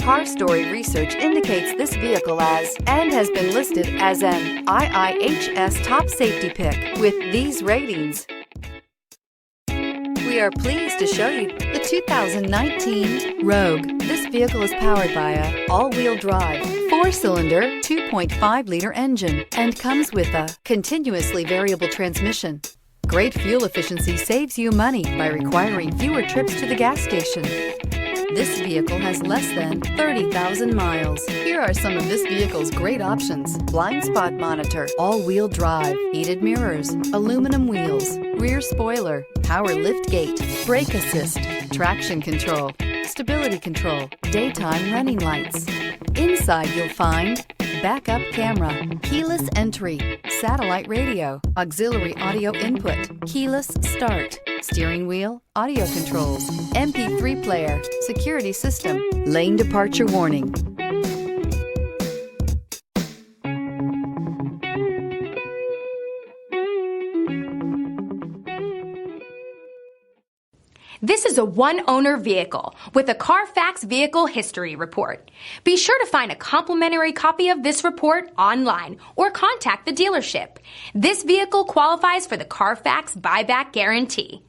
Car Story research indicates this vehicle as, and has been listed as an IIHS top safety pick with these ratings. We are pleased to show you the 2019 Rogue. This vehicle is powered by a all-wheel drive, 4-cylinder, 2.5-liter engine and comes with a continuously variable transmission. Great fuel efficiency saves you money by requiring fewer trips to the gas station. This vehicle has less than 30,000 miles. Here are some of this vehicle's great options: blind spot monitor, all-wheel drive, heated mirrors, aluminum wheels, rear spoiler, power liftgate, brake assist, traction control, stability control, daytime running lights. Inside you'll find backup camera, keyless entry, satellite radio, auxiliary audio input, keyless start, steering wheel audio controls, MP3 player, security system, lane departure warning. This is a one-owner vehicle with a CARFAX Vehicle History Report. Be sure to find a complimentary copy of this report online or contact the dealership. This vehicle qualifies for the CARFAX Buyback Guarantee.